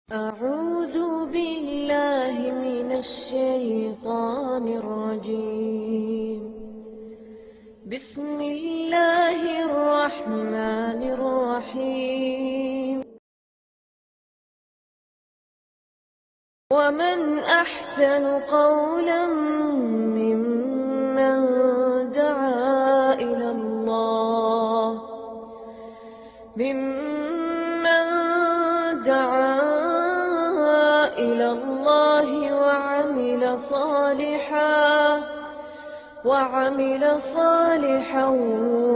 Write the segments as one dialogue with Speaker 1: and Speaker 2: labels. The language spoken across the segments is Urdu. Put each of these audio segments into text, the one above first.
Speaker 1: أعوذ بالله من الشيطان الرجيم. بسم الله الرحمن الرحيم. ومن أحسن قولا ممن دعا إلى الله وعمل صالحا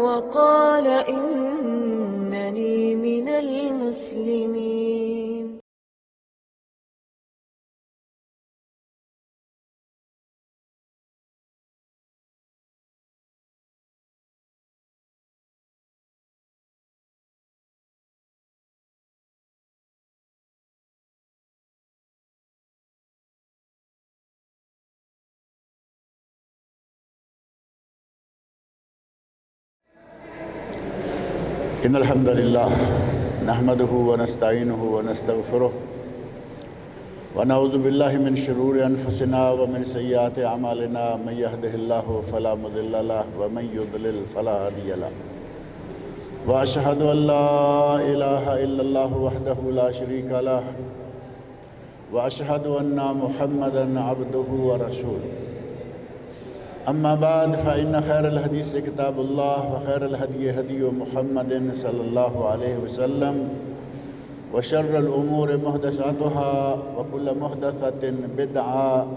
Speaker 1: وقال إنني من المسلمين.
Speaker 2: إن الحمد لله نحمده ونستعينه ونستغفره ونعوذ بالله من شرور أنفسنا ومن سيئات أعمالنا من يهده الله فلا مضل له ومن يضلل فلا هادي له وأشهد أن لا إله إلا الله وحده لا شريك له وأشهد أن محمدا عبده ورسوله. أما بعد فإن خير الحديث كتاب الله وخير الهدي هدي محمد صلى الله عليه وسلم وشر الأمور محدثاتها وكل محدثة بدعة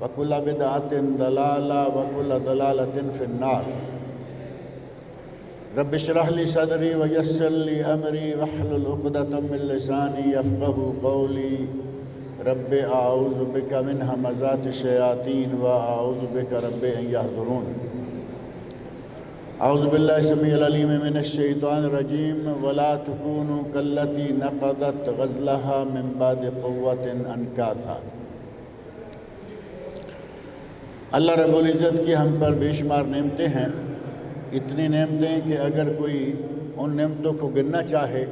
Speaker 2: وكل بدعة ضلالة وكل ضلالة في النار. رب اشرح لي صدري ويسر لي أمري واحلل عقدة من لساني يفقهوا قولي. رب اعوذ بک من همزات الشیاطین واعوذ بک رب ان یحضرون. اعوذ باللہ السمیع العلیم من الشیطان الرجیم ولا تکونوا کالتی نقضت غزلها من بعد قوة انکاثا. اللہ رب العزت کی ہم پر بے شمار نعمتیں ہیں، اتنی نعمتیں کہ اگر کوئی ان نعمتوں کو گننا چاہے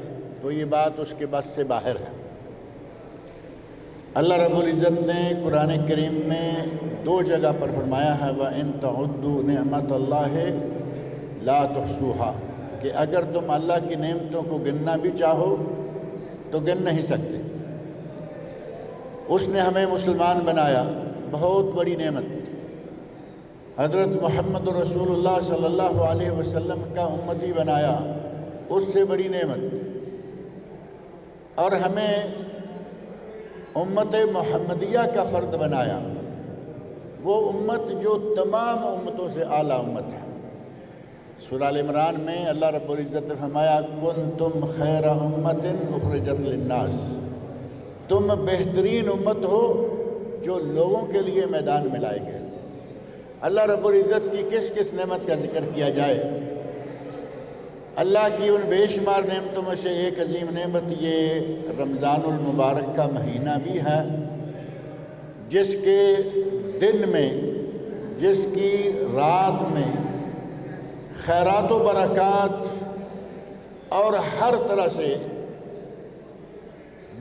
Speaker 2: تو یہ بات اس کے بس سے باہر ہے. اللہ رب العزت نے قرآن کریم میں دو جگہ پر فرمایا ہے وَإِن تَعُدُّوا نِعْمَةَ اللَّهِ لَا تُحْصُوهَا، کہ اگر تم اللہ کی نعمتوں کو گننا بھی چاہو تو گن نہیں سکتے. اس نے ہمیں مسلمان بنایا، بہت بڑی نعمت. حضرت محمد رسول اللہ صلی اللہ علیہ وسلم کا امتی بنایا، اس سے بڑی نعمت. اور ہمیں امت محمدیہ کا فرد بنایا، وہ امت جو تمام امتوں سے اعلیٰ امت ہے. سورہ ال عمران میں اللہ رب العزت نے فرمایا کنتم خیر امت اخرجت للناس، تم بہترین امت ہو جو لوگوں کے لیے میدان میں لائے گئے. اللہ رب العزت کی کس کس نعمت کا ذکر کیا جائے. اللہ کی ان بے شمار نعمتوں میں سے ایک عظیم نعمت یہ رمضان المبارک کا مہینہ بھی ہے، جس کے دن میں، جس کی رات میں خیرات و برکات اور ہر طرح سے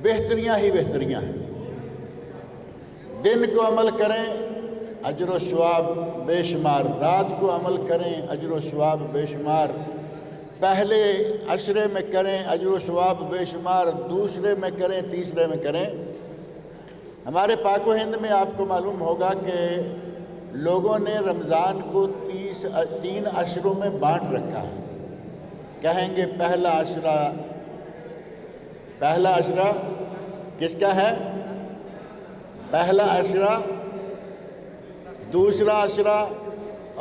Speaker 2: بہتریاں ہی بہتریاں ہیں. دن کو عمل کریں اجر و ثواب بے شمار، رات کو عمل کریں اجر و ثواب بے شمار، پہلے عشرے میں کریں اجر و ثواب بے شمار، دوسرے میں کریں، تیسرے میں کریں. ہمارے پاک و ہند میں آپ کو معلوم ہوگا کہ لوگوں نے رمضان کو 3 عشروں میں بانٹ رکھا ہے. کہیں گے پہلا عشرہ کس کا ہے؟ پہلا عشرہ، دوسرا عشرہ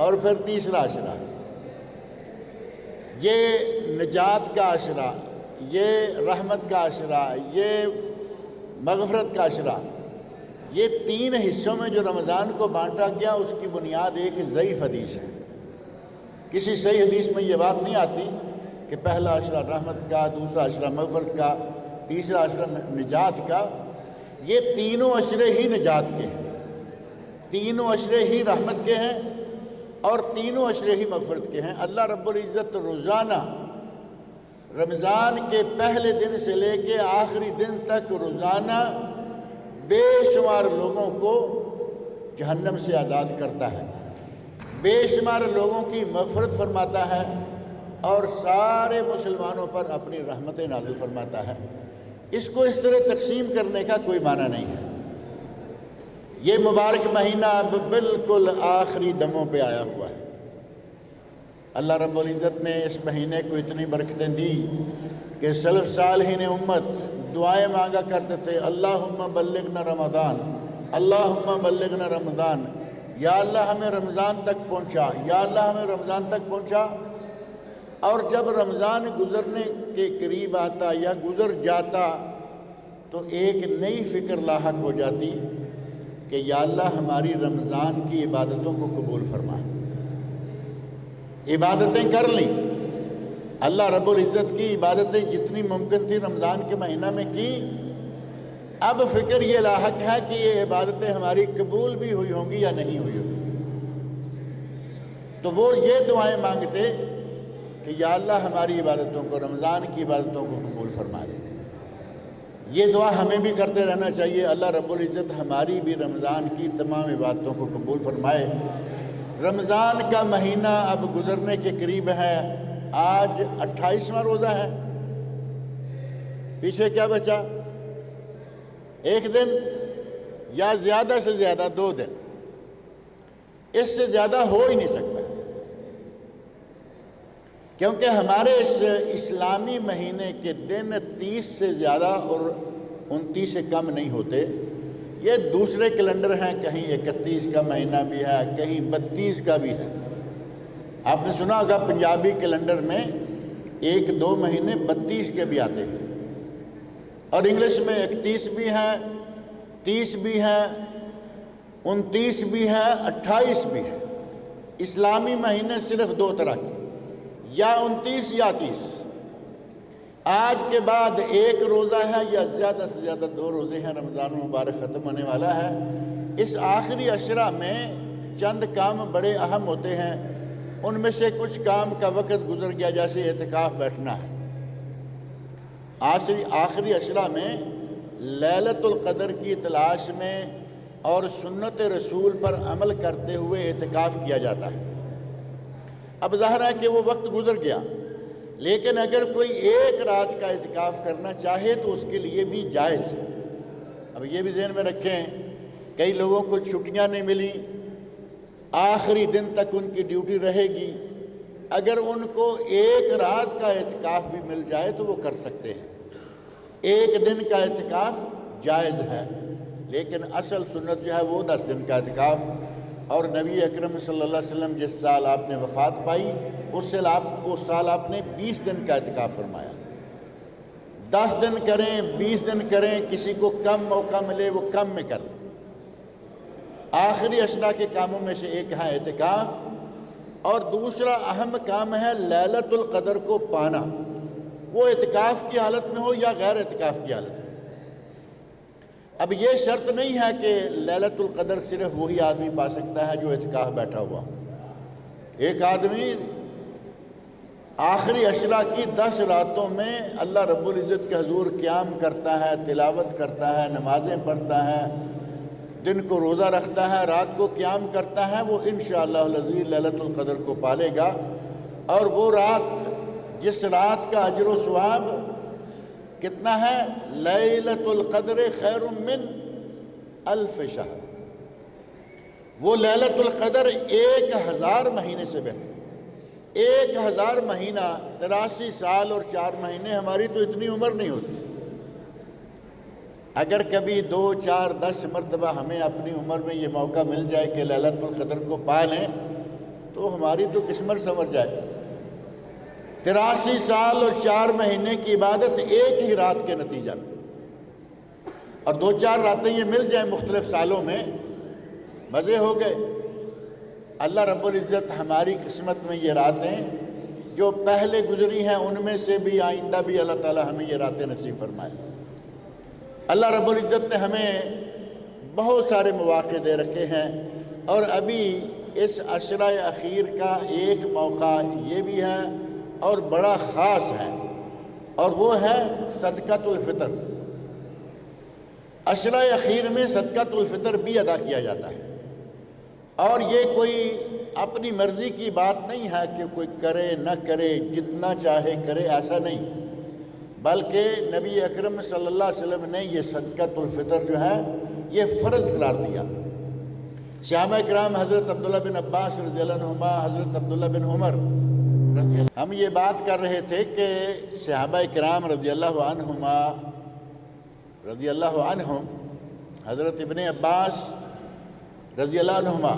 Speaker 2: اور پھر تیسرا عشرہ. یہ نجات کا عشرہ، یہ رحمت کا عشرہ، یہ مغفرت کا عشرہ. یہ 3 حصوں میں جو رمضان کو بانٹا گیا اس کی بنیاد ایک ضعیف حدیث ہے. کسی صحیح حدیث میں یہ بات نہیں آتی کہ پہلا عشرہ رحمت کا، دوسرا عشرہ مغفرت کا، تیسرا عشرہ نجات کا. یہ تینوں عشرے ہی نجات کے ہیں، تینوں عشرے ہی رحمت کے ہیں اور تینوں عشرے ہی مغفرت کے ہیں. اللہ رب العزت روزانہ رمضان کے پہلے دن سے لے کے آخری دن تک روزانہ بے شمار لوگوں کو جہنم سے آزاد کرتا ہے، بے شمار لوگوں کی مغفرت فرماتا ہے اور سارے مسلمانوں پر اپنی رحمتیں نازل فرماتا ہے۔ اس کو اس طرح تقسیم کرنے کا کوئی معنی نہیں ہے۔ یہ مبارک مہینہ اب بالکل آخری دموں پہ آیا ہوا ہے۔ اللہ رب العزت نے اس مہینے کو اتنی برکتیں دی کہ سلف صالحین امت دعائیں مانگا کرتے تھے، اللہم بلغنا رمضان، اللہم بلغنا رمضان، یا اللہ ہمیں رمضان تک پہنچا، یا اللہ ہمیں رمضان تک پہنچا۔ اور جب رمضان گزرنے کے قریب آتا یا گزر جاتا تو ایک نئی فکر لاحق ہو جاتی کہ یا اللہ ہماری رمضان کی عبادتوں کو قبول فرما۔ عبادتیں کر لیں، اللہ رب العزت کی عبادتیں جتنی ممکن تھی رمضان کے مہینہ میں کی، اب فکر یہ لاحق ہے کہ یہ عبادتیں ہماری قبول بھی ہوئی ہوں گی یا نہیں ہوئی ہوں گی۔ تو وہ یہ دعائیں مانگتے کہ یا اللہ ہماری عبادتوں کو، رمضان کی عبادتوں کو قبول فرما دے۔ یہ دعا ہمیں بھی کرتے رہنا چاہیے، اللہ رب العزت ہماری بھی رمضان کی تمام عبادتوں کو قبول فرمائے۔ رمضان کا مہینہ اب گزرنے کے قریب ہے، آج 28واں روزہ ہے، پیچھے کیا بچا؟ ایک دن یا زیادہ سے زیادہ 2 دن، اس سے زیادہ ہو ہی نہیں سکتا، کیونکہ ہمارے اس اسلامی مہینے کے دن 30 سے زیادہ اور 29 سے کم نہیں ہوتے۔ یہ دوسرے کیلنڈر ہیں، کہیں 31 کا مہینہ بھی ہے، کہیں 32 کا بھی ہے۔ آپ نے سنا ہوگا پنجابی کیلنڈر میں 1-2 مہینے 32 کے بھی آتے ہیں، اور انگلش میں 31 بھی ہے، 30 بھی ہے، 29 بھی ہے، 28 بھی ہے۔ اسلامی مہینے صرف 2 طرح کے، یا 29 یا 30۔ آج کے بعد 1 روزہ ہے یا زیادہ سے زیادہ 2 روزے ہیں، رمضان المبارک ختم ہونے والا ہے۔ اس آخری عشرہ میں چند کام بڑے اہم ہوتے ہیں، ان میں سے کچھ کام کا وقت گزر گیا، جیسے اعتکاف بیٹھنا ہے۔ آخری عشرہ میں لیلۃ القدر کی تلاش میں اور سنت رسول پر عمل کرتے ہوئے اعتکاف کیا جاتا ہے۔ اب ظاہر ہے کہ وہ وقت گزر گیا، لیکن اگر کوئی 1 رات کا اعتکاف کرنا چاہے تو اس کے لیے بھی جائز ہے۔ اب یہ بھی ذہن میں رکھیں، کئی لوگوں کو چھٹیاں نہیں ملی، آخری دن تک ان کی ڈیوٹی رہے گی، اگر ان کو 1 رات کا اعتکاف بھی مل جائے تو وہ کر سکتے ہیں۔ 1 دن کا اعتکاف جائز ہے، لیکن اصل سنت جو ہے وہ 10 دن کا اعتکاف۔ اور نبی اکرم صلی اللہ علیہ وسلم جس سال آپ نے وفات پائی اس سال آپ نے 20 دن کا اعتکاف فرمایا۔ 10 دن کریں، 20 دن کریں، کسی کو کم موقع ملے وہ کم میں کر لیں۔ آخری عشرہ کے کاموں میں سے ایک ہے اعتکاف، اور دوسرا اہم کام ہے لیلۃ القدر کو پانا، وہ اعتکاف کی حالت میں ہو یا غیر اعتکاف کی حالت میں۔ اب یہ شرط نہیں ہے کہ لیلۃ القدر صرف وہی آدمی پا سکتا ہے جو اعتکاف بیٹھا ہوا ہو۔ ایک آدمی آخری عشرہ کی 10 راتوں میں اللہ رب العزت کے حضور قیام کرتا ہے، تلاوت کرتا ہے، نمازیں پڑھتا ہے، دن کو روزہ رکھتا ہے، رات کو قیام کرتا ہے، وہ انشاءاللہ العزیز لیلۃ القدر کو پالے گا۔ اور وہ رات، جس رات کا اجر و ثواب کتنا ہے؟ لیلۃ القدر خیر من 1000 شہر، وہ لیلۃ القدر 1000 مہینے سے بہتر۔ 1000 مہینہ 83 سال اور 4 مہینے، ہماری تو اتنی عمر نہیں ہوتی۔ اگر کبھی 2، 4، 10 مرتبہ ہمیں اپنی عمر میں یہ موقع مل جائے کہ لیلۃ القدر کو پا لیں تو ہماری تو قسمت سنور جائے۔ 83 سال اور 4 مہینے کی عبادت ایک ہی رات کے نتیجہ میں، اور 2-4 راتیں یہ مل جائیں مختلف سالوں میں، مزے ہو گئے۔ اللہ رب العزت ہماری قسمت میں یہ راتیں جو پہلے گزری ہیں ان میں سے بھی آئندہ بھی اللہ تعالی ہمیں یہ راتیں نصیب فرمائے۔ اللہ رب العزت نے ہمیں بہت سارے مواقع دے رکھے ہیں، اور ابھی اس عشرہ اخیر کا ایک موقع یہ بھی ہے اور بڑا خاص ہے اور وہ ہے صدقۃ الفطر۔ عشرہ اخیر میں صدقۃ الفطر بھی ادا کیا جاتا ہے، اور یہ کوئی اپنی مرضی کی بات نہیں ہے کہ کوئی کرے نہ کرے، جتنا چاہے کرے، ایسا نہیں، بلکہ نبی اکرم صلی اللہ علیہ وسلم نے یہ صدقۃ الفطر جو ہے یہ فرض قرار دیا۔ صحابہ کرام حضرت عبداللہ بن عباس رضی اللہ عنہما، حضرت عبداللہ بن عمر رضی اللہ، ہم یہ بات کر رہے تھے کہ صحابہ کرام رضی اللہ عنہما رضی اللہ عنہم، حضرت ابن عباس رضی اللہ عنہما،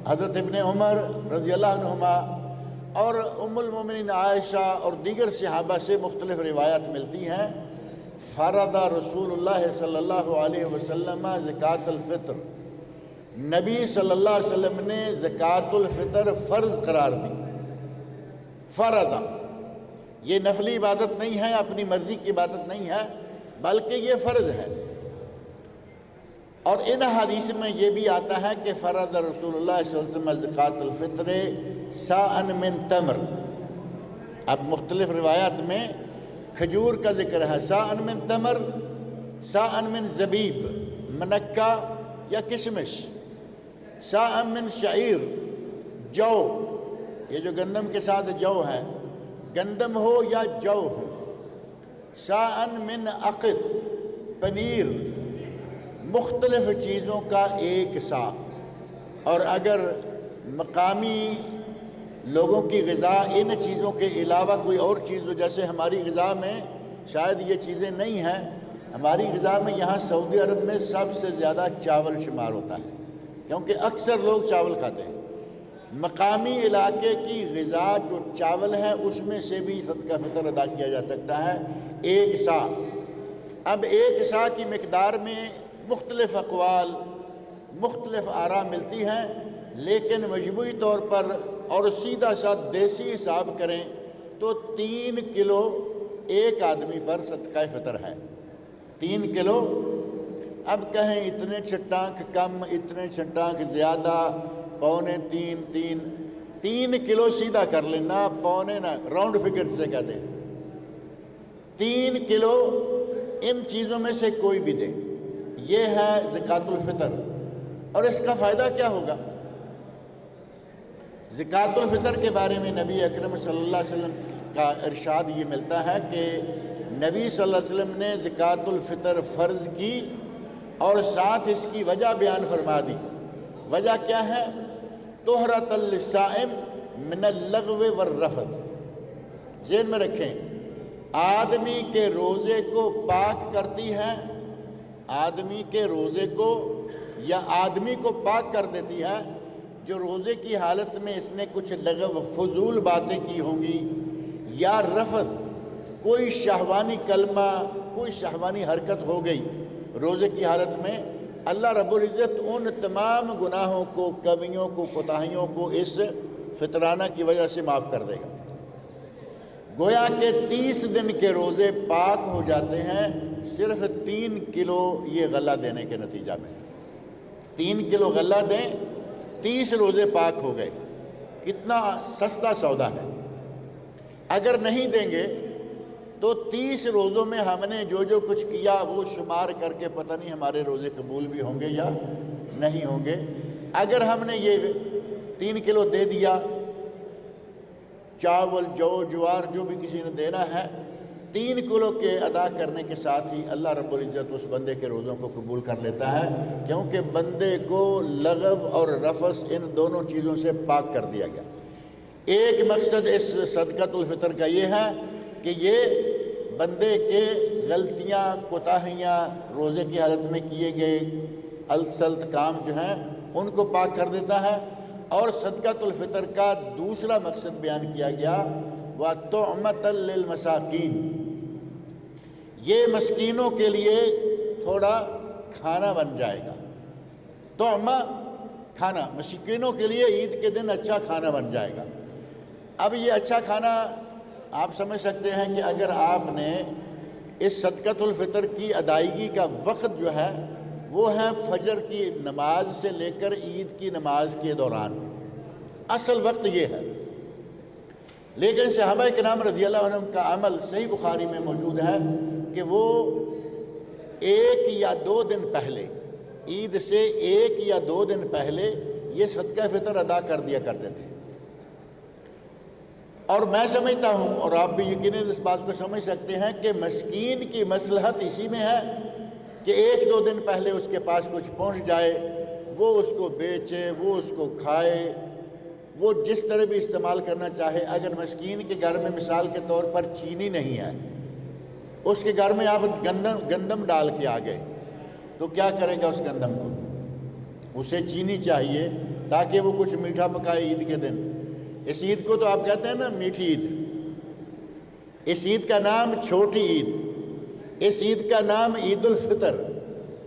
Speaker 2: حضرت ابن عمر رضی اللہ عنہما اور ام المومنین عائشہ اور دیگر صحابہ سے مختلف روایات ملتی ہیں، فرض رسول اللہ صلی اللہ علیہ وسلم زکوٰۃ الفطر، نبی صلی اللہ علیہ وسلم نے زکوٰۃ الفطر فرض قرار دی۔ فرض، یہ نفلی عبادت نہیں ہے، اپنی مرضی کی عبادت نہیں ہے، بلکہ یہ فرض ہے۔ اور ان حدیث میں یہ بھی آتا ہے کہ فرض رسول اللہ صلی اللہ علیہ وسلم زکوٰۃ الفطر صاعًا من تمر، اب مختلف روایات میں کھجور کا ذکر ہے، صاعًا من تمر، صاعًا من زبیب، منکہ یا کشمش، صاعًا من شعیر، جو، یہ جو گندم کے ساتھ جو ہے، گندم ہو یا جو ہو، صاعًا من عقد، پنیر، مختلف چیزوں کا ایک سا۔ اور اگر مقامی لوگوں کی غذا ان چیزوں کے علاوہ کوئی اور چیز ہو، جیسے ہماری غذا میں شاید یہ چیزیں نہیں ہیں، ہماری غذا میں یہاں سعودی عرب میں سب سے زیادہ چاول شمار ہوتا ہے، کیونکہ اکثر لوگ چاول کھاتے ہیں۔ مقامی علاقے کی غذا جو چاول ہے اس میں سے بھی صدقہ فطر ادا کیا جا سکتا ہے، ایک سا۔ اب ایک سا کی مقدار میں مختلف اقوال، مختلف آراء ملتی ہیں، لیکن مجموعی طور پر اور سیدھا سا دیسی حساب کریں تو 3 کلو ایک آدمی پر صدقہ فطر ہے، 3 کلو۔ اب کہیں اتنے چھٹانک کم، اتنے چھٹانک زیادہ، پونے 3 کلو سیدھا کر لینا، پونے نہ، راؤنڈ فگر سے کہتے ہیں، 3 کلو ان چیزوں میں سے کوئی بھی دے، یہ ہے زکوٰۃ الفطر۔ اور اس کا فائدہ کیا ہوگا؟ زکوٰۃ الفطر کے بارے میں نبی اکرم صلی اللہ علیہ وسلم کا ارشاد یہ ملتا ہے کہ نبی صلی اللہ علیہ وسلم نے زکوٰۃ الفطر فرض کی اور ساتھ اس کی وجہ بیان فرما دی۔ وجہ کیا ہے؟ طہرۃ للصائم من اللغو والرفث، ذہن میں رکھیں، آدمی کے روزے کو پاک کرتی ہے، آدمی کے روزے کو یا آدمی کو پاک کر دیتی ہے جو روزے کی حالت میں اس نے کچھ لغو فضول باتیں کی ہوں گی، یا رفث، کوئی شہوانی کلمہ، کوئی شہوانی حرکت ہو گئی روزے کی حالت میں، اللہ رب العزت ان تمام گناہوں کو، کمیوں کو، کوتاہیوں کو اس فطرانہ کی وجہ سے معاف کر دے گا۔ گویا کہ 30 دن کے روزے پاک ہو جاتے ہیں صرف 3 کلو یہ غلہ دینے کے نتیجہ میں۔ 3 کلو غلہ دیں، 30 روزے پاک ہو گئے، کتنا سستا سودا ہے۔ اگر نہیں دیں گے تو 30 روزوں میں ہم نے جو جو کچھ کیا وہ شمار کر کے پتہ نہیں ہمارے روزے قبول بھی ہوں گے یا نہیں ہوں گے۔ اگر ہم نے یہ 3 کلو دے دیا، چاول، جو، جوار، جو بھی کسی نے دینا ہے، 3 کلو کے ادا کرنے کے ساتھ ہی اللہ رب العزت اس بندے کے روزوں کو قبول کر لیتا ہے، کیونکہ بندے کو لغو اور رفث ان دونوں چیزوں سے پاک کر دیا گیا۔ ایک مقصد اس صدقۃ الفطر کا یہ ہے کہ یہ بندے کے غلطیاں، کوتاہیاں، روزے کی حالت میں کیے گئے السلط کام جو ہیں ان کو پاک کر دیتا ہے۔ اور صدقۃ الفطر کا دوسرا مقصد بیان کیا گیا، وَطُعْمَةً لِّلْمَسَاكِينِ، یہ مسکینوں کے لیے تھوڑا کھانا بن جائے گا۔ طعمہ، کھانا، مسکینوں کے لیے عید کے دن اچھا کھانا بن جائے گا۔ اب یہ اچھا کھانا آپ سمجھ سکتے ہیں کہ اگر آپ نے اس صدقۃ الفطر کی ادائیگی کا وقت جو ہے وہ ہے فجر کی نماز سے لے کر عید کی نماز کے دوران، اصل وقت یہ ہے۔ لیکن صحابہ کرام رضی اللہ عنہم کا عمل صحیح بخاری میں موجود ہے کہ وہ 1 یا 2 دن پہلے، عید سے 1 یا 2 دن پہلے یہ صدقہ فطر ادا کر دیا کرتے تھے۔ اور میں سمجھتا ہوں، اور آپ بھی یقیناً اس بات کو سمجھ سکتے ہیں، کہ مسکین کی مصلحت اسی میں ہے کہ 1-2 دن پہلے اس کے پاس کچھ پہنچ جائے، وہ اس کو بیچے، وہ اس کو کھائے، وہ جس طرح بھی استعمال کرنا چاہے۔ اگر مسکین کے گھر میں مثال کے طور پر چینی نہیں ہے، اس کے گھر میں آپ گندم ڈال کے آ گئے، تو کیا کرے گا اس گندم کو؟ اسے چینی چاہیے تاکہ وہ کچھ میٹھا پکائے عید کے دن۔ اس عید کو تو آپ کہتے ہیں نا میٹھی عید، اس عید کا نام چھوٹی عید، اس عید کا نام عید الفطر،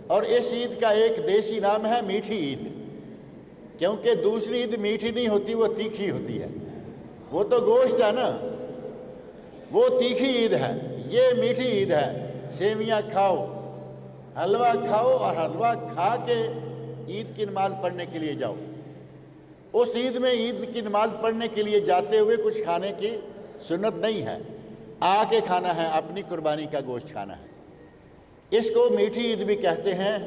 Speaker 2: اور اس عید کا ایک دیسی نام ہے میٹھی عید، کیونکہ دوسری عید میٹھی نہیں ہوتی، وہ تیکھی ہوتی ہے۔ وہ تو گوشت ہے نا، وہ تیکھی عید ہے، یہ میٹھی عید ہے۔ سیویاں کھاؤ، حلوہ کھاؤ، اور حلوہ کھا کے عید کی نماز پڑھنے کے لیے جاؤ۔ اس عید میں عید کی نماز پڑھنے کے لیے جاتے ہوئے کچھ کھانے کی سنت نہیں ہے، آ کے کھانا ہے، اپنی قربانی کا گوشت کھانا ہے۔ اس کو میٹھی عید بھی کہتے ہیں۔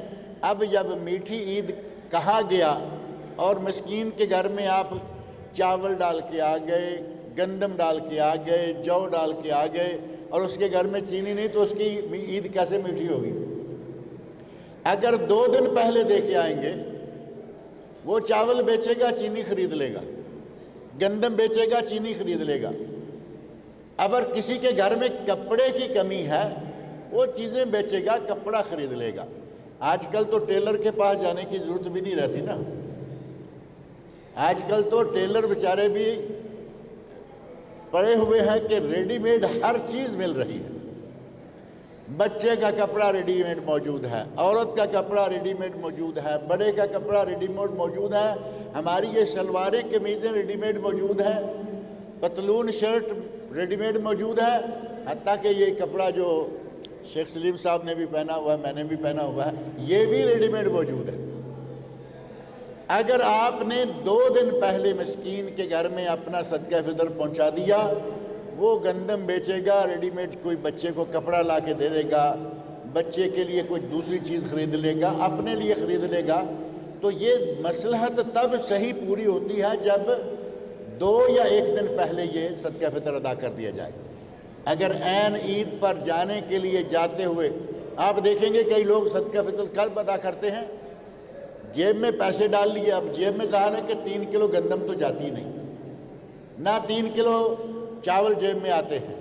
Speaker 2: اب جب میٹھی عید کہا گیا اور مسکین کے گھر میں آپ چاول ڈال کے آ گئے، گندم ڈال کے آ گئے، جو ڈال کے آ گئے، اور اس کے گھر میں چینی نہیں، تو اس کی عید کیسے میٹھی ہوگی؟ اگر 2 دن پہلے دے کے آئیں گے، وہ چاول بیچے گا، چینی خرید لے گا، گندم بیچے گا، چینی خرید لے گا۔ اگر کسی کے گھر میں کپڑے کی کمی ہے، وہ چیزیں بیچے گا، کپڑا خرید لے گا۔ آج کل تو ٹیلر کے پاس جانے کی ضرورت بھی نہیں رہتی نا، آج کل تو ٹیلر بیچارے بھی پڑے ہوئے ہیں کہ ریڈی میڈ ہر چیز مل رہی ہے۔ بچے کا کپڑا ریڈی میڈ موجود ہے، عورت کا کپڑا ریڈی میڈ موجود ہے، بڑے کا کپڑا ریڈی میڈ موجود ہے، ہماری یہ شلواریں قمیضیں ریڈی میڈ موجود ہیں، پتلون شرٹ ریڈی میڈ موجود ہے، حتیٰ کہ یہ کپڑا جو شیخ سلیم صاحب نے بھی پہنا ہوا ہے، میں نے بھی پہنا ہوا ہے، یہ بھی ریڈی میڈ موجود ہے۔ اگر آپ نے 2 دن پہلے مسکین کے گھر میں اپنا صدقہ فطر پہنچا دیا، وہ گندم بیچے گا، ریڈی میڈ کوئی بچے کو کپڑا لا کے دے دے گا، بچے کے لیے کوئی دوسری چیز خرید لے گا، اپنے لیے خرید لے گا، تو یہ مصلحت تب صحیح پوری ہوتی ہے جب 2 یا 1 دن پہلے یہ صدقہ فطر ادا کر دیا جائے۔ اگر عین عید پر جانے کے لیے جاتے ہوئے آپ دیکھیں گے کئی لوگ صدقہ فطر کب ادا کرتے ہیں؟ جیب میں پیسے ڈال لیے، اب جیب میں ظاہر ہے کہ 3 کلو گندم تو جاتی نہیں، نہ 3 کلو چاول جیب میں آتے ہیں،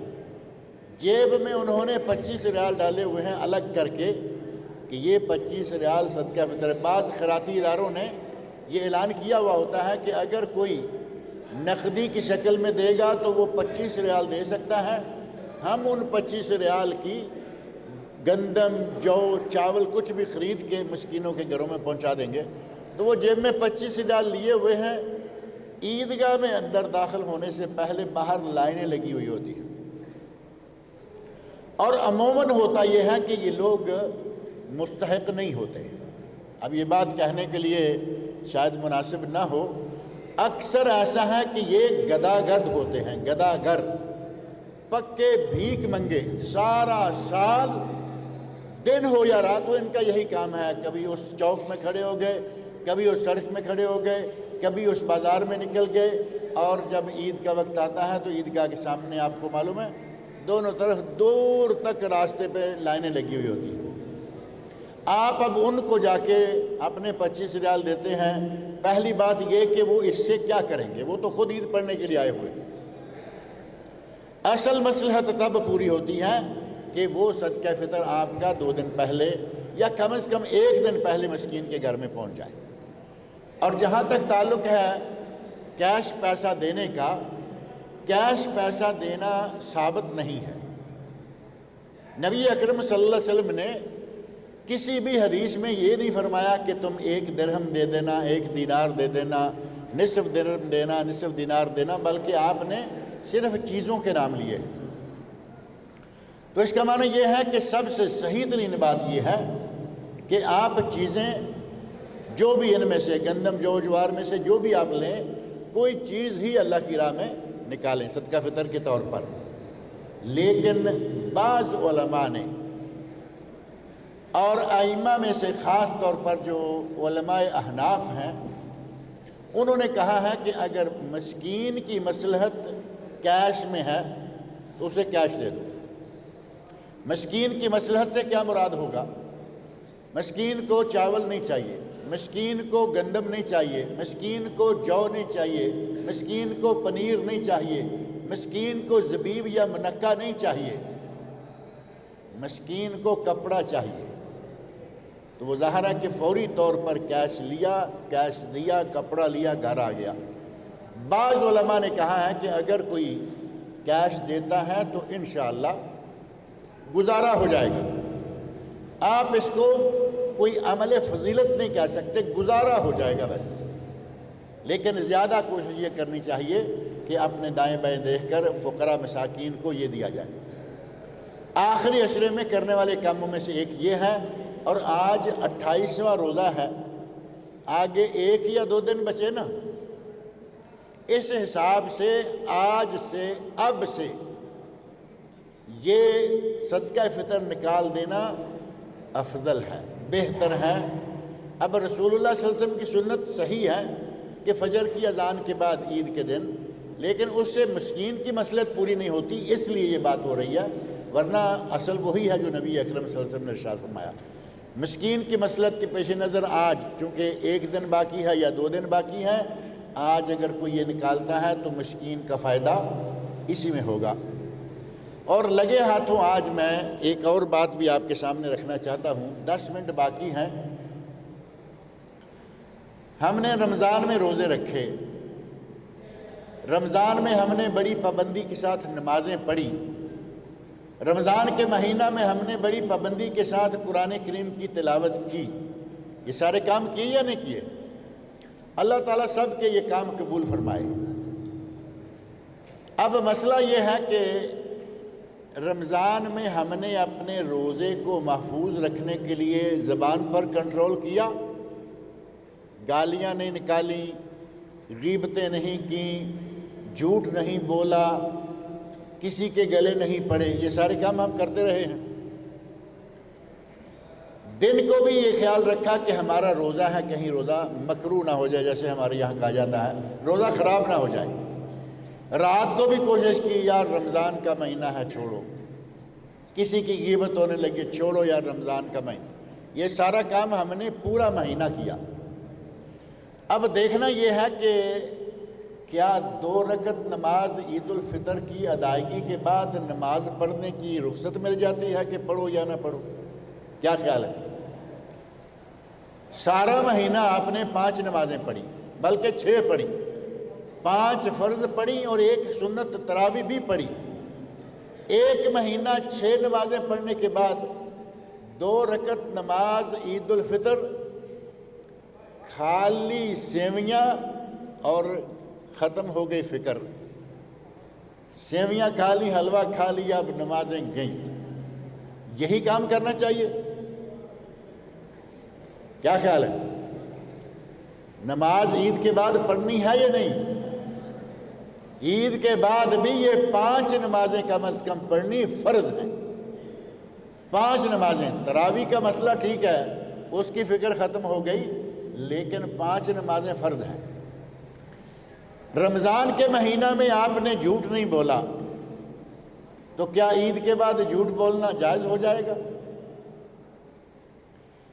Speaker 2: جیب میں انہوں نے 25 ریال ڈالے ہوئے ہیں الگ کر کے کہ یہ 25 ریال صدقہ فطر۔ بعض خیراتی اداروں نے یہ اعلان کیا ہوا ہوتا ہے کہ اگر کوئی نقدی کی شکل میں دے گا تو وہ 25 ریال دے سکتا ہے، ہم ان 25 ریال کی گندم، جو، چاول کچھ بھی خرید کے مسکینوں کے گھروں میں پہنچا دیں گے۔ تو وہ جیب میں 25 ریال لیے ہوئے ہیں، عیدگاہ میں اندر داخل ہونے سے پہلے باہر لائنیں لگی ہوئی ہوتی ہیں، اور عموماً ہوتا یہ ہے کہ یہ لوگ مستحق نہیں ہوتے۔ اب یہ بات کہنے کے لیے شاید مناسب نہ ہو، اکثر ایسا ہے کہ یہ گداگرد ہوتے ہیں، گداگر، پکے بھیک منگے، سارا سال دن ہو یا رات ہو ان کا یہی کام ہے، کبھی اس چوک میں کھڑے ہو گئے، کبھی اس سڑک میں کھڑے ہو گئے، کبھی اس بازار میں نکل گئے، اور جب عید کا وقت آتا ہے تو عیدگاہ کے سامنے آپ کو معلوم ہے دونوں طرف دور تک راستے پہ لائنیں لگی ہوئی ہوتی ہیں۔ آپ اب ان کو جا کے اپنے 25 ریال دیتے ہیں، پہلی بات یہ کہ وہ اس سے کیا کریں گے، وہ تو خود عید پڑھنے کے لیے آئے ہوئے۔ اصل مصلحت تب پوری ہوتی ہے کہ وہ صدقہ فطر آپ کا 2 دن پہلے یا کم از کم 1 دن پہلے مسکین کے گھر میں پہنچ جائے۔ اور جہاں تک تعلق ہے کیش پیسہ دینے کا، کیش پیسہ دینا ثابت نہیں ہے۔ نبی اکرم صلی اللہ علیہ وسلم نے کسی بھی حدیث میں یہ نہیں فرمایا کہ تم 1 درہم دے دینا، 1 دینار دے دینا، نصف درہم دینا، نصف دینار دینا، بلکہ آپ نے صرف چیزوں کے نام لیے ہیں۔ تو اس کا معنی یہ ہے کہ سب سے صحیح ترین بات یہ ہے کہ آپ چیزیں جو بھی ان میں سے گندم، جو، جوار میں سے جو بھی آپ لیں، کوئی چیز ہی اللہ کی راہ میں نکالیں صدقہ فطر کے طور پر، لیکن بعض علماء نے اور ائمہ میں سے خاص طور پر جو علماء احناف ہیں انہوں نے کہا ہے کہ اگر مسکین کی مصلحت کیش میں ہے تو اسے کیش دے دو۔ مسکین کی مصلحت سے کیا مراد ہوگا؟ مسکین کو چاول نہیں چاہیے، مسکین کو گندم نہیں چاہیے، مسکین کو جو نہیں چاہیے، مسکین کو پنیر نہیں چاہیے، مسکین کو زبیب یا منقع نہیں چاہیے، مسکین کو کپڑا چاہیے۔ تو وہ ظاہر ہے کہ فوری طور پر کیش لیا، کیش دیا، کپڑا لیا، گھر آ گیا۔ بعض علماء نے کہا ہے کہ اگر کوئی کیش دیتا ہے تو انشاءاللہ گزارا ہو جائے گا۔ آپ اس کو کوئی عمل فضیلت نہیں کہہ سکتے، گزارا ہو جائے گا بس، لیکن زیادہ کوشش یہ کرنی چاہیے کہ اپنے دائیں بائیں دیکھ کر فقراء مساکین کو یہ دیا جائے۔ آخری عشرے میں کرنے والے کاموں میں سے ایک یہ ہے، اور آج 28واں روزہ ہے، آگے 1 یا 2 دن بچے نا، اس حساب سے آج سے اب سے یہ صدقہ فطر نکال دینا افضل ہے، بہتر ہے۔ اب رسول اللہ صلی اللہ علیہ وسلم کی سنت صحیح ہے کہ فجر کی اذان کے بعد عید کے دن، لیکن اس سے مسکین کی مصلحت پوری نہیں ہوتی، اس لیے یہ بات ہو رہی ہے، ورنہ اصل وہی ہے جو نبی اکرم صلی اللہ علیہ وسلم نے ارشاد فرمایا۔ مسکین کی مصلحت کے پیش نظر آج چونکہ 1 دن باقی ہے یا 2 دن باقی ہے، آج اگر کوئی یہ نکالتا ہے تو مسکین کا فائدہ اسی میں ہوگا۔ اور لگے ہاتھوں آج میں ایک اور بات بھی آپ کے سامنے رکھنا چاہتا ہوں، 10 منٹ باقی ہیں۔ ہم نے رمضان میں روزے رکھے، رمضان میں ہم نے بڑی پابندی کے ساتھ نمازیں پڑھی، رمضان کے مہینہ میں ہم نے بڑی پابندی کے ساتھ قرآن کریم کی تلاوت کی۔ یہ سارے کام کیے یا نہیں کیے؟ اللہ تعالیٰ سب کے یہ کام قبول فرمائے۔ اب مسئلہ یہ ہے کہ رمضان میں ہم نے اپنے روزے کو محفوظ رکھنے کے لیے زبان پر کنٹرول کیا، گالیاں نہیں نکالی، غیبتیں نہیں کیں، جھوٹ نہیں بولا، کسی کے گلے نہیں پڑے، یہ سارے کام ہم کرتے رہے ہیں۔ دن کو بھی یہ خیال رکھا کہ ہمارا روزہ ہے کہیں روزہ مکروہ نہ ہو جائے، جیسے ہمارے یہاں کہا جاتا ہے روزہ خراب نہ ہو جائے۔ رات کو بھی کوشش کی یار رمضان کا مہینہ ہے چھوڑو، کسی کی غیبت ہونے لگی چھوڑو یار رمضان کا مہینہ، یہ سارا کام ہم نے پورا مہینہ کیا۔ اب دیکھنا یہ ہے کہ کیا 2 رکعت نماز عید الفطر کی ادائیگی کے بعد نماز پڑھنے کی رخصت مل جاتی ہے کہ پڑھو یا نہ پڑھو؟ کیا خیال ہے؟ سارا مہینہ آپ نے 5 نمازیں پڑھی، بلکہ 6 پڑھی، 5 فرض پڑھی اور 1 سنت تراویح بھی پڑھی۔ 1 مہینہ 6 نمازیں پڑھنے کے بعد 2 رکعت نماز عید الفطر، خالی سیویاں اور ختم ہو گئی فکر۔ سیویاں کھا لی، حلوہ کھا لیا، اب نمازیں گئیں۔ یہی کام کرنا چاہیے؟ کیا خیال ہے؟ نماز عید کے بعد پڑھنی ہے یا نہیں؟ عید کے بعد بھی یہ 5 نمازیں کم از کم پڑھنی فرض ہیں۔ 5 نمازیں، تراویح کا مسئلہ ٹھیک ہے، اس کی فکر ختم ہو گئی، لیکن 5 نمازیں فرض ہیں۔ رمضان کے مہینہ میں آپ نے جھوٹ نہیں بولا تو کیا عید کے بعد جھوٹ بولنا جائز ہو جائے گا؟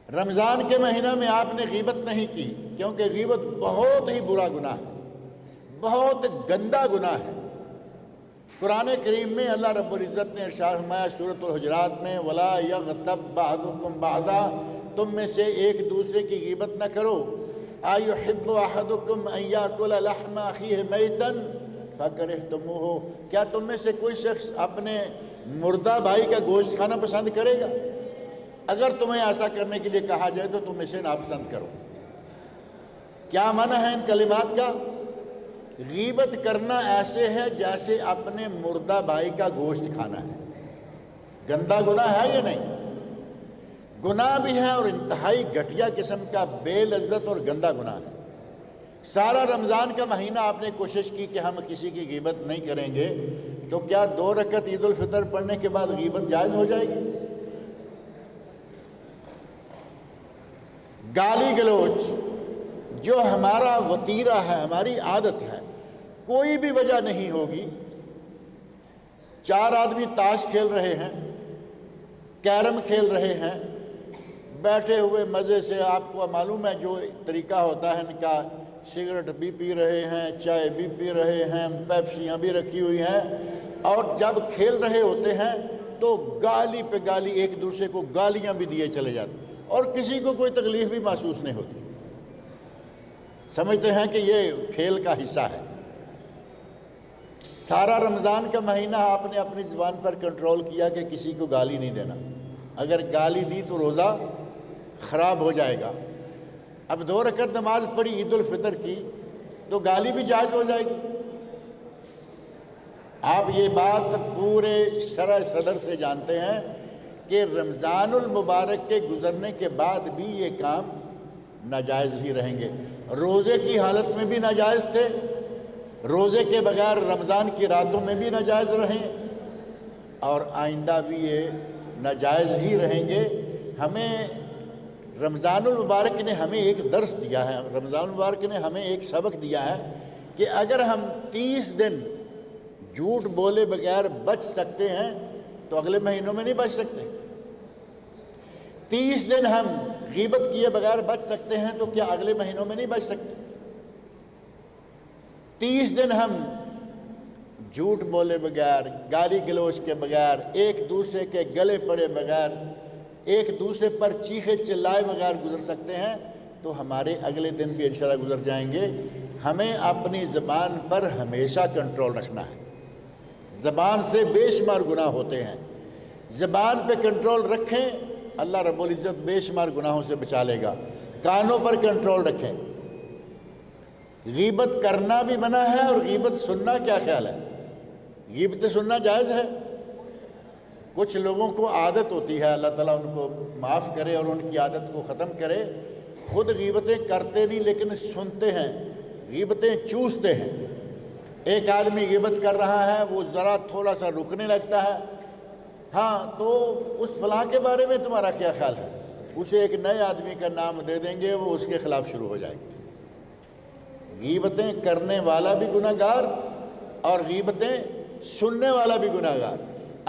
Speaker 2: رمضان کے مہینہ میں آپ نے غیبت نہیں کی، کیونکہ غیبت بہت ہی برا گناہ ہے، بہت گندا گناہ ہے۔ قرآن کریم میں اللہ رب العزت نے ارشاد فرمایا سورۃ الحجرات میں وَلَا يَغْتَبْ بَعْضُكُمْ بَعْضًا، تم میں سے ایک دوسرے کی غیبت نہ کرو۔ أَيُحِبُّ أَحَدُكُمْ أَن يَأْكُلَ لَحْمَ أَخِيهِ مَيْتًا فَكَرِهْتُمُوهُ، کیا تم میں سے کوئی شخص اپنے مردہ بھائی کا گوشت کھانا پسند کرے گا؟ اگر تمہیں ایسا کرنے کے لیے کہا جائے تو تم اسے ناپسند کرو۔ کیا معنی ہے ان کلمات کا؟ غیبت کرنا ایسے ہے جیسے اپنے مردہ بھائی کا گوشت کھانا ہے۔ گندا گناہ ہے یا نہیں؟ گناہ بھی ہے اور انتہائی گھٹیا قسم کا بے لذت اور گندا گناہ ہے۔ سارا رمضان کا مہینہ آپ نے کوشش کی کہ ہم کسی کی غیبت نہیں کریں گے، تو کیا 2 رکعت عید الفطر پڑھنے کے بعد غیبت جائز ہو جائے گی؟ گالی گلوچ جو ہمارا وتیرہ ہے، ہماری عادت ہے، کوئی بھی وجہ نہیں ہوگی، 4 آدمی تاش کھیل رہے ہیں، کیرم کھیل رہے ہیں، بیٹھے ہوئے مزے سے، آپ کو معلوم ہے جو طریقہ ہوتا ہے ان کا، سگریٹ بھی پی رہے ہیں، چائے بھی پی رہے ہیں، پیپسیاں بھی رکھی ہوئی ہیں، اور جب کھیل رہے ہوتے ہیں تو گالی پہ گالی، ایک دوسرے کو گالیاں بھی دیے چلے جاتے ہیں، اور کسی کو کوئی تکلیف بھی محسوس نہیں ہوتی، سمجھتے ہیں کہ یہ کھیل کا حصہ ہے۔ سارا رمضان کا مہینہ آپ نے اپنی زبان پر کنٹرول کیا کہ کسی کو گالی نہیں دینا، اگر گالی دی تو روزہ خراب ہو جائے گا۔ اب 2 رکعت نماز پڑھی عید الفطر کی تو گالی بھی جائز ہو جائے گی۔ آپ یہ بات پورے شرع صدر سے جانتے ہیں کہ رمضان المبارک کے گزرنے کے بعد بھی یہ کام ناجائز ہی رہیں گے۔ روزے کی حالت میں بھی ناجائز تھے، روزے کے بغیر رمضان کی راتوں میں بھی ناجائز رہیں، اور آئندہ بھی یہ ناجائز ہی رہیں گے۔ ہمیں رمضان المبارک نے ہمیں ایک درس دیا ہے، رمضان المبارک نے ہمیں ایک سبق دیا ہے کہ اگر ہم 30 دن جھوٹ بولے بغیر بچ سکتے ہیں تو اگلے مہینوں میں نہیں بچ سکتے۔ 30 دن ہم غیبت کیے بغیر بچ سکتے ہیں تو کیا اگلے مہینوں میں نہیں بچ سکتے؟ 30 دن ہم جھوٹ بولے بغیر، گالی گلوچ کے بغیر، ایک دوسرے کے گلے پڑے بغیر، ایک دوسرے پر چیخے چلائے بغیر گزر سکتے ہیں، تو ہمارے اگلے دن بھی انشاءاللہ گزر جائیں گے۔ ہمیں اپنی زبان پر ہمیشہ کنٹرول رکھنا ہے، زبان سے بے شمار گناہ ہوتے ہیں، زبان پہ کنٹرول رکھیں، اللہ رب العزت بے شمار گناہوں سے بچا لے گا۔ کانوں پر کنٹرول رکھیں، غیبت کرنا بھی منع ہے، اور غیبت سننا کیا خیال ہے؟ غیبت سننا جائز ہے؟ کچھ لوگوں کو عادت ہوتی ہے، اللہ تعالیٰ ان کو معاف کرے اور ان کی عادت کو ختم کرے، خود غیبتیں کرتے نہیں لیکن سنتے ہیں، غیبتیں چوستے ہیں۔ ایک آدمی غیبت کر رہا ہے، وہ ذرا تھوڑا سا رکنے لگتا ہے، ہاں تو اس فلاں کے بارے میں تمہارا کیا خیال ہے؟ اسے ایک نئے آدمی کا نام دے دیں گے، وہ اس کے خلاف شروع ہو جائے گی۔ غیبتیں کرنے والا بھی گناہ گار اور غیبتیں سننے والا بھی گناہ گار۔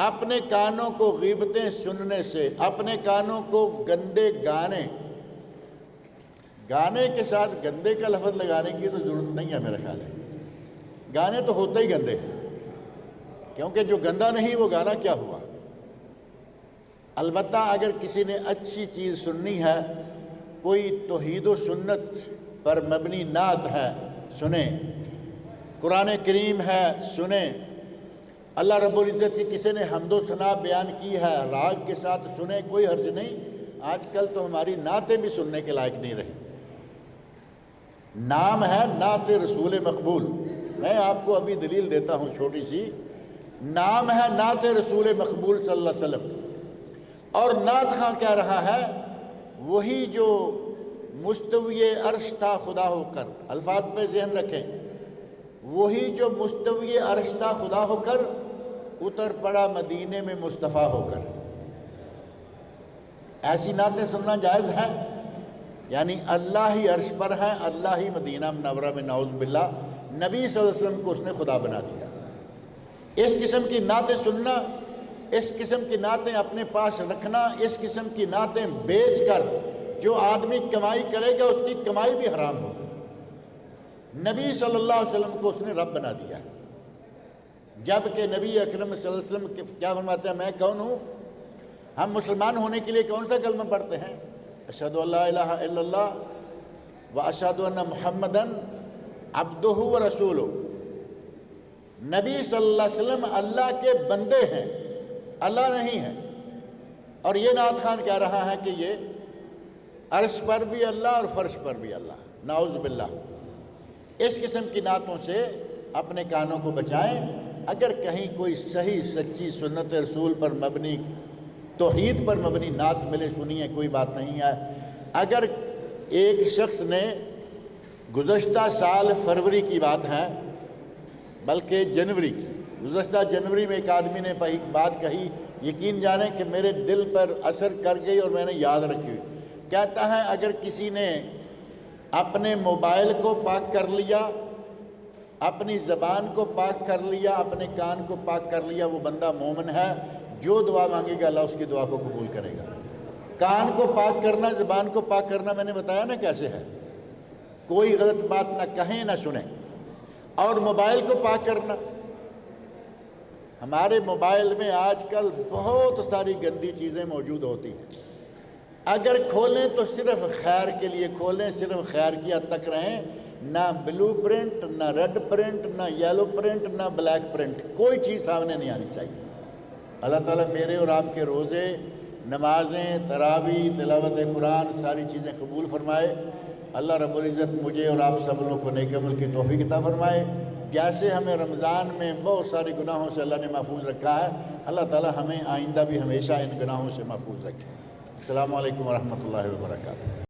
Speaker 2: اپنے کانوں کو غیبتیں سننے سے، اپنے کانوں کو گندے گانے کے ساتھ گندے کا لفظ لگانے کی تو ضرورت نہیں ہے میرا خیال ہے، گانے تو ہوتے ہی گندے ہیں، کیونکہ جو گندا نہیں وہ گانا کیا ہوا۔ البتہ اگر کسی نے اچھی چیز سننی ہے، کوئی توحید و سنت پر مبنی نعت ہے، سنیں، قرآن کریم ہے، سنیں، اللہ رب العزت کی کسی نے حمد و ثنا بیان کی ہے، راگ کے ساتھ سنیں، کوئی حرج نہیں۔ آج کل تو ہماری نعتیں بھی سننے کے لائق نہیں رہی۔ نام ہے نعت رسول مقبول، میں آپ کو ابھی دلیل دیتا ہوں چھوٹی سی، نام ہے نعت رسول مقبول صلی اللہ علیہ وسلم، اور نعت خواں کہہ رہا ہے وہی جو مستوی عرش تھا خدا ہو کر، الفاظ پہ ذہن رکھیں، وہی جو مستوی عرش تھا خدا ہو کر اتر پڑا مدینے میں مصطفیٰ ہو کر۔ ایسی نعتیں سننا جائز ہے؟ یعنی اللہ ہی عرش پر ہے، اللہ ہی مدینہ منورہ میں نعوذ باللہ، نبی صلی اللہ علیہ وسلم کو اس نے خدا بنا دیا۔ اس قسم کی نعتیں سننا، اس قسم کی نعتیں اپنے پاس رکھنا، اس قسم کی نعتیں بیچ کر جو آدمی کمائی کرے گا اس کی کمائی بھی حرام ہوگی۔ نبی صلی اللہ علیہ وسلم کو اس نے رب بنا دیا ہے، جبکہ نبی اکرم صلی اللہ علیہ وسلم کیا فرماتے ہیں؟ میں کون ہوں؟ ہم مسلمان ہونے کے لیے کون سا کلمہ پڑھتے ہیں؟ اشہد ان لا الہ الا اللہ و اشہد ان محمدن عبدہ و رسولہ۔ نبی صلی اللہ علیہ وسلم اللہ کے بندے ہیں، اللہ نہیں ہے۔ اور یہ نعت خان کہہ رہا ہے کہ یہ عرش پر بھی اللہ اور فرش پر بھی اللہ، نعوذ باللہ۔ اس قسم کی نعتوں سے اپنے کانوں کو بچائیں۔ اگر کہیں کوئی صحیح سچی سنت رسول پر مبنی، توحید پر مبنی نعت ملے، سنیے، کوئی بات نہیں ہے۔ اگر ایک شخص نے گزشتہ سال فروری کی بات ہے، بلکہ جنوری کی۔ گزشتہ جنوری میں ایک آدمی نے بات کہی، یقین جانیں کہ میرے دل پر اثر کر گئی اور میں نے یاد رکھی ہوئی۔ کہتا ہے اگر کسی نے اپنے موبائل کو پاک کر لیا، اپنی زبان کو پاک کر لیا، اپنے کان کو پاک کر لیا، وہ بندہ مومن ہے، جو دعا مانگے گا اللہ اس کی دعا کو قبول کرے گا۔ کان کو پاک کرنا، زبان کو پاک کرنا میں نے بتایا نا کیسے ہے، کوئی غلط بات نہ کہیں نہ سنیں۔ اور موبائل کو پاک کرنا، ہمارے موبائل میں آج کل بہت ساری گندی چیزیں موجود ہوتی ہیں، اگر کھولیں تو صرف خیر کے لیے کھولیں، صرف خیر کی حد تک رہیں، نہ بلو پرنٹ، نہ ریڈ پرنٹ، نہ یلو پرنٹ، نہ بلیک پرنٹ، کوئی چیز سامنے نہیں آنی چاہیے۔ اللہ تعالیٰ میرے اور آپ کے روزے، نمازیں، تراویح، تلاوت قرآن، ساری چیزیں قبول فرمائے۔ اللہ رب العزت مجھے اور آپ سب لوگوں کو نیک عمل کی توفیق عطا فرمائے۔ جیسے ہمیں رمضان میں بہت سارے گناہوں سے اللہ نے محفوظ رکھا ہے، اللہ تعالیٰ ہمیں آئندہ بھی ہمیشہ ان گناہوں سے محفوظ رکھے۔ السلام علیکم ورحمۃ اللہ وبرکاتہ۔